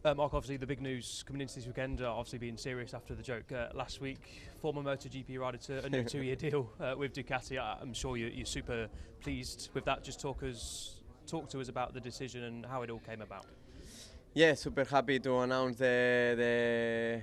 Marc, obviously the big news coming into this weekend, obviously being serious after the joke last week, former MotoGP rider to a new 2-year deal with Ducati. I'm sure you're super pleased with that. Just talk to us about the decision and how it all came about. Yeah, super happy to announce the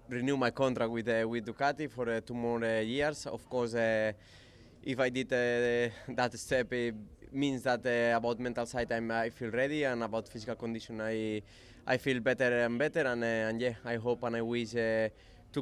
renew my contract with Ducati for 2 more years. Of course, if I did that step, it means that about mental side I feel ready, and about physical condition I feel better and better, and yeah, I hope and I wish to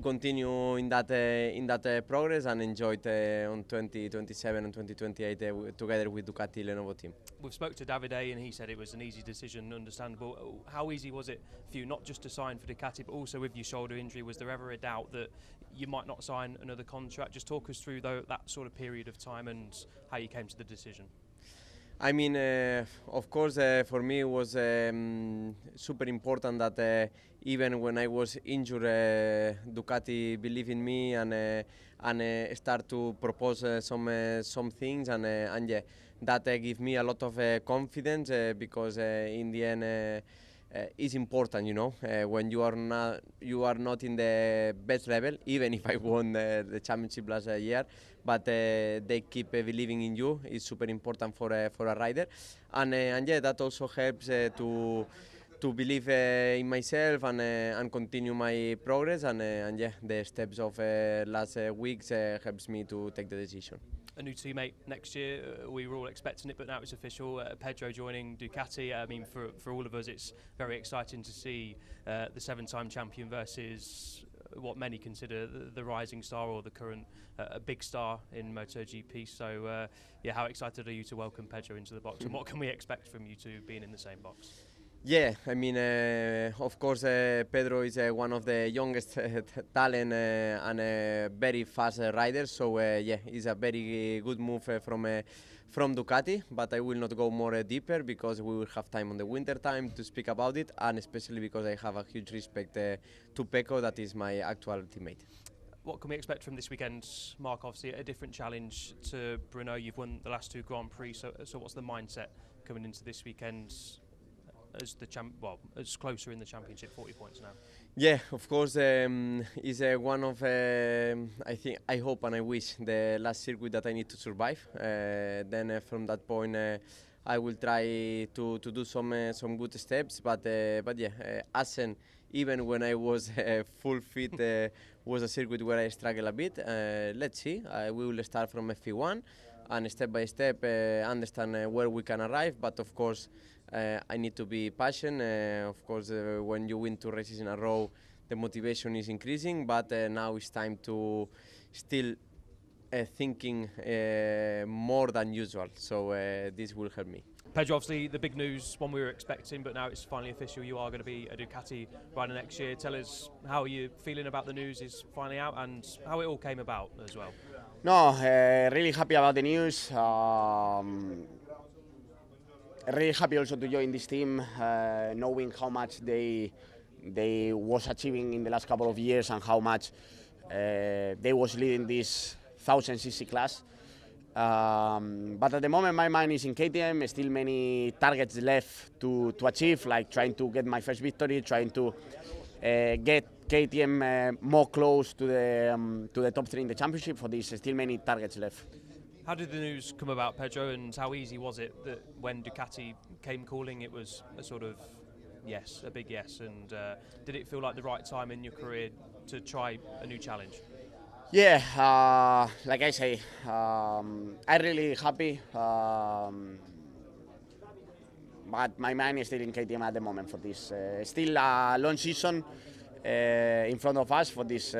continue in that progress and enjoy it on 2027 and 2028 together with Ducati Lenovo team. We've spoke to Davide and he said it was an easy decision, understandable. How easy was it for you not just to sign for Ducati but also with your shoulder injury? Was there ever a doubt that you might not sign another contract? Just talk us through that sort of period of time and how you came to the decision. I mean, of course, for me it was super important that even when I was injured, Ducati believed in me and start to propose some things, and yeah, that gave me a lot of confidence because in the end it's important, you know, when you are not in the best level, even if I won the championship last year, but they keep believing in you. It's super important for a rider, and yeah, that also helps to believe in myself and continue my progress, and yeah, the steps of last weeks helps me to take the decision. A new teammate next year, we were all expecting it, but now it's official. Pedro joining Ducati. I mean, for all of us, it's very exciting to see the 7-time champion versus what many consider the rising star or the current big star in MotoGP. So, yeah, how excited are you to welcome Pedro into the box, and what can we expect from you two being in the same box? Yeah, I mean, of course, Pedro is one of the youngest talent and a very fast rider. So yeah, it's a very good move from Ducati. But I will not go more deeper because we will have time on the winter time to speak about it, and especially because I have a huge respect to Pecco, that is my actual teammate. What can we expect from this weekend, Marc? Obviously, a different challenge to Brno. You've won the last 2 Grand Prix. So what's the mindset coming into this weekend? As as closer in the championship, 40 points now. Yeah, of course, is one of I hope and I wish the last circuit that I need to survive. Then from that point, I will try to do some good steps. But yeah, Assen, even when I was full fit, was a circuit where I struggle a bit. Let's see. We will start from FP1 and step by step understand where we can arrive. But of course, I need to be patient. Of course, when you win 2 races in a row, the motivation is increasing. But now it's time to still thinking more than usual. So this will help me. Pedro, obviously the big news, one we were expecting, but now it's finally official. You are going to be a Ducati rider next year. Tell us how you feeling about the news is finally out and how it all came about as well. No, really happy about the news. Really happy also to join this team, knowing how much they was achieving in the last couple of years and how much they was leading this 1000cc class. But at the moment my mind is in KTM, still many targets left to achieve, like trying to get my first victory, trying to get KTM more close to the top 3 in the championship. For this, still many targets left. How did the news come about, Pedro, and how easy was it that when Ducati came calling, it was a sort of yes, a big yes, and did it feel like the right time in your career to try a new challenge? Yeah, like I say, I'm really happy, but my mind is still in KTM at the moment for this. Still a long season in front of us for this.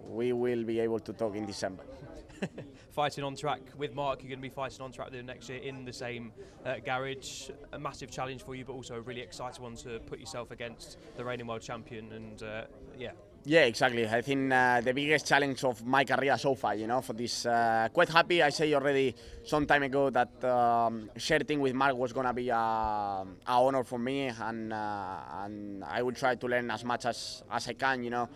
We will be able to talk in December. Fighting on track with Marc, you're going to be fighting on track with him next year in the same garage. A massive challenge for you, but also a really exciting one to put yourself against the reigning world champion. And yeah. Yeah, exactly. I think the biggest challenge of my career so far, you know, for this. Quite happy. I say already some time ago that sharing with Marc was gonna be an honor for me, and I will try to learn as much as I can, you know.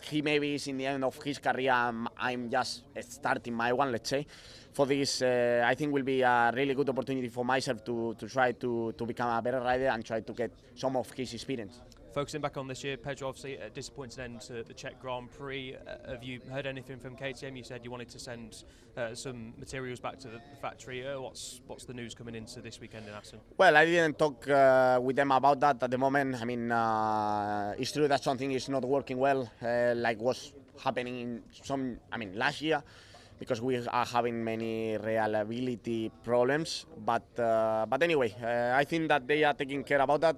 He maybe is in the end of his career, I'm just starting my one, let's say. for this, I think will be a really good opportunity for myself to try to become a better rider and try to get some of his experience. Focusing back on this year, Pedro, obviously a disappointing end to the Czech Grand Prix. Have you heard anything from KTM? You said you wanted to send some materials back to the factory. What's the news coming into this weekend in Assen? Well, I didn't talk with them about that at the moment. I mean, it's true that something is not working well, like was happening in last year, because we are having many reliability problems. But anyway, I think that they are taking care about that.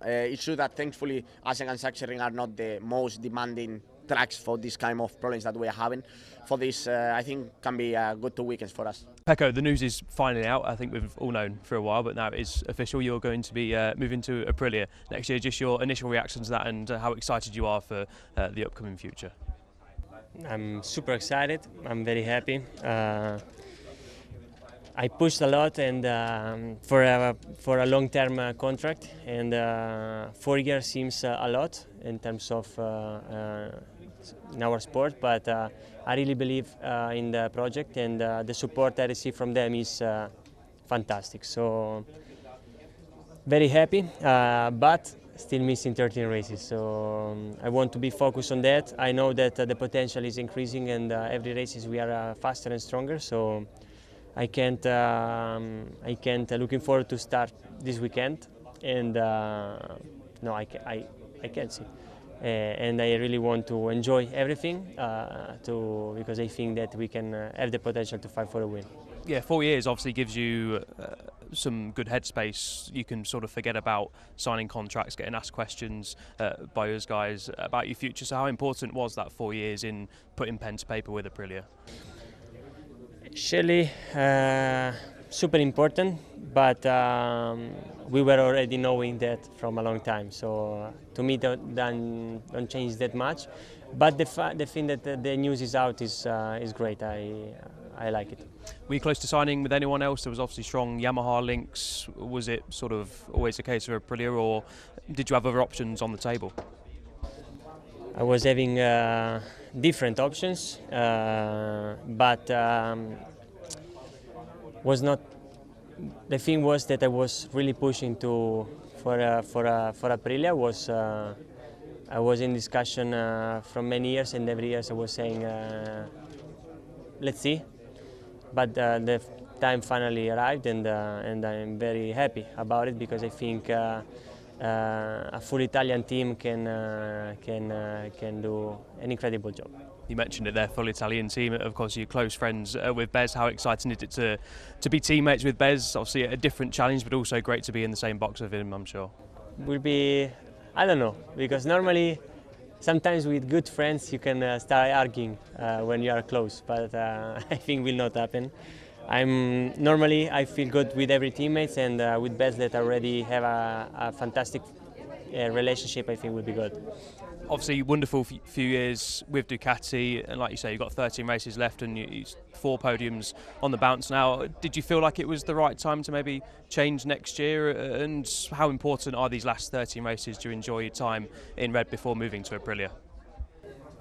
It's true that thankfully Assen and Sachsenring are not the most demanding tracks for this kind of problems that we are having. For this, I think can be a good 2 weekends for us. Pecco, the news is finally out. I think we've all known for a while, but now it is official. You're going to be moving to Aprilia next year. Just your initial reactions to that and how excited you are for the upcoming future. I'm super excited. I'm very happy. I pushed a lot and for a long-term contract, and 4 years seems a lot in terms of in our sport. But I really believe in the project, and the support I receive from them is fantastic. So very happy, but still missing 13 races. So I want to be focused on that. I know that the potential is increasing, and every race we are faster and stronger. So I can't looking forward to start this weekend, and no, I can't see, and I really want to enjoy everything because I think that we can have the potential to fight for a win. Yeah, 4 years obviously gives you some good headspace. You can sort of forget about signing contracts, getting asked questions by us guys about your future. So how important was that 4 years in putting pen to paper with Aprilia? Surely super important, but we were already knowing that from a long time. So to me, don't change that much. But the thing that the news is out is great. I like it. Were you close to signing with anyone else? There was obviously strong Yamaha links. Was it sort of always a case of Aprilia, or did you have other options on the table? I was having different options, but was not. The thing was that I was really pushing for Aprilia. I was in discussion from many years, and every year I was saying, let's see. But the time finally arrived, and I'm very happy about it, because I think a full Italian team can do an incredible job. You mentioned it there, full Italian team. Of course, you're close friends with Bez. How exciting is it to be teammates with Bez? Obviously a different challenge, but also great to be in the same box with him, I'm sure. Will be, I don't know, because normally sometimes with good friends you can start arguing when you are close, but I think will not happen. Normally I feel good with every teammates, and with Bez that already have a fantastic relationship, I think will be good. Obviously, wonderful few years with Ducati, and like you say, you've got 13 races left and 4 podiums on the bounce now. Did you feel like it was the right time to maybe change next year? And how important are these last 13 races to enjoy your time in Red before moving to Aprilia?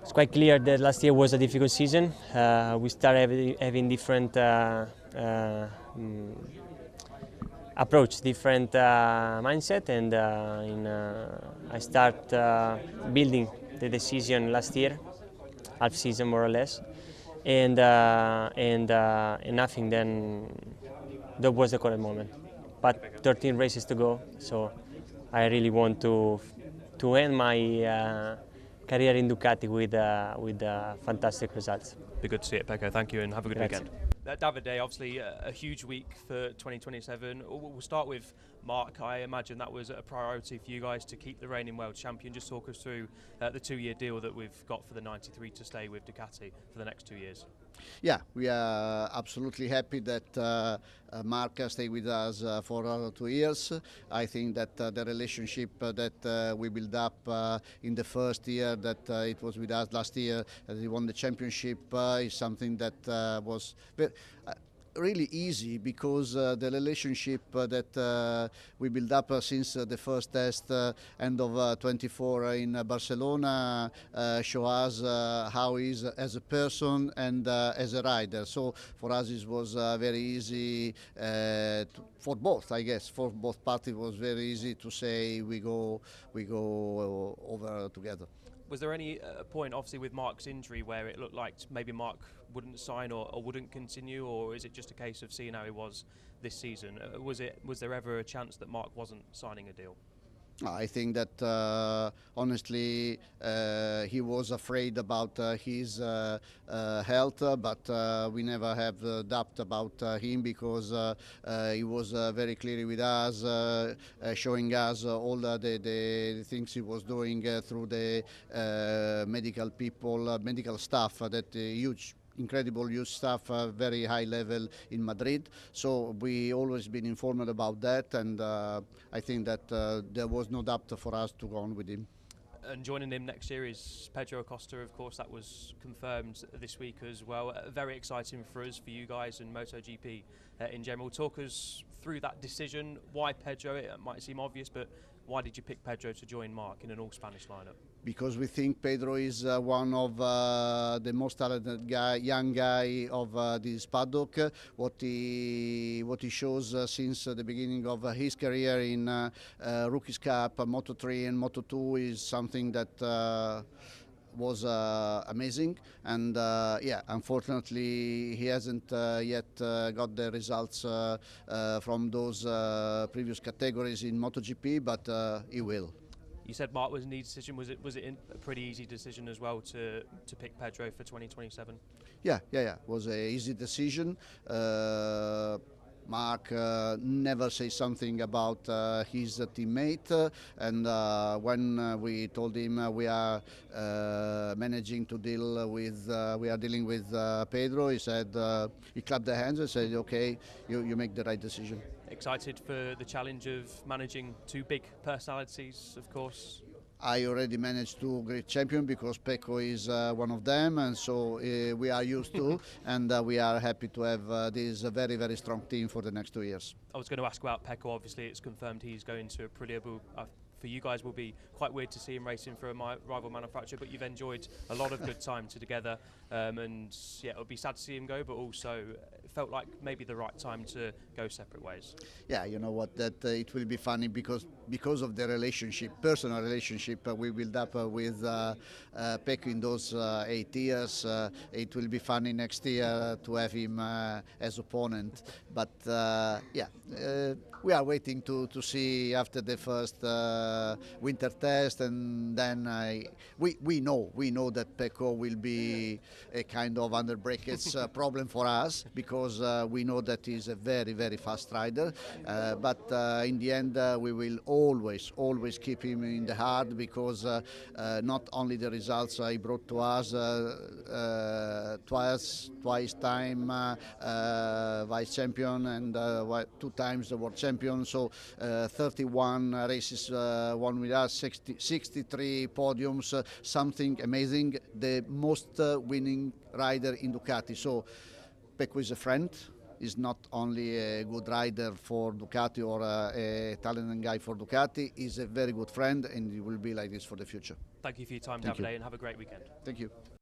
It's quite clear that last year was a difficult season. We started having different approach, different mindset, and I start building the decision last year, half season more or less, and nothing. Then that was the correct moment. But 13 races to go, so I really want to end my career in Ducati with fantastic results. Be good to see it, Pecco. Thank you, and have a good Grazie. weekend. Davide, obviously a huge week for 2027. We'll start with Marc. I imagine that was a priority for you guys to keep the reigning world champion. Just talk us through the 2-year deal that we've got for the 93 to stay with Ducati for the next 2 years. Yeah, we are absolutely happy that Marc stayed with us for 2 years. I think that the relationship that we built up in the first year that it was with us last year, as he won the championship, is something that was really easy because the relationship that we built up since the first test end of 24 in Barcelona show us how he is as a person and as a rider. So for us it was very easy for both, I guess. For both parties it was very easy to say we go over together. Was there any point, obviously with Marc's injury, where it looked like maybe Marc wouldn't sign or wouldn't continue, or is it just a case of seeing how he was this season? Was there ever a chance that Marc wasn't signing a deal? I think that honestly he was afraid about his health, but we never have doubt about him because he was very clear with us, showing us all the things he was doing through the medical people, medical staff, that huge. Incredible youth staff, very high level in Madrid. So we always been informed about that, and I think that there was no doubt for us to go on with him. And joining him next year is Pedro Acosta, of course. That was confirmed this week as well. Very exciting for us, for you guys, and MotoGP in general. Talk us through that decision. Why Pedro? It might seem obvious, but why did you pick Pedro to join Marc in an all-Spanish lineup? Because we think Pedro is one of the most talented young guy of this paddock. What he shows since the beginning of his career in Rookies Cup, Moto3 and Moto2 is something that was amazing, and yeah, unfortunately he hasn't yet got the results from those previous categories in MotoGP, but he will. You said Marc was an easy decision. Was it a pretty easy decision as well to pick Pedro for 2027? Yeah. It was an easy decision. Marc never says something about his teammate, and when we told him we are managing to deal with, we are dealing with Pedro, he said, he clapped the hands and said, okay, you make the right decision. Excited for the challenge of managing two big personalities, of course? I already managed two great champions because Pecco is one of them, and so we are used to, and we are happy to have this very, very strong team for the next 2 years. I was going to ask about Pecco. Obviously, it's confirmed he's going to Aprilia. For you guys, will be quite weird to see him racing for a rival manufacturer, but you've enjoyed a lot of good time together, and yeah, it would be sad to see him go, but also it felt like maybe the right time to go separate ways. Yeah, you know what, that it will be funny because of the relationship, personal relationship we built up with Pecco in those 8 years. It will be funny next year to have him as opponent, but yeah, we are waiting to see after the first winter test, and then we know that Pecco will be a kind of under brackets problem for us, because we know that he's a very, very fast rider, but in the end we will always keep him in the heart, because not only the results he brought to us, twice time vice champion and 2 times the world champion, so 31 races won with us, 63 podiums, something amazing, the most winning rider in Ducati. So Pecco is a friend. Is not only a good rider for Ducati or a talented guy for Ducati, he's a very good friend, and he will be like this for the future. Thank you for your time, Thank Davide, and have a great weekend. Thank you.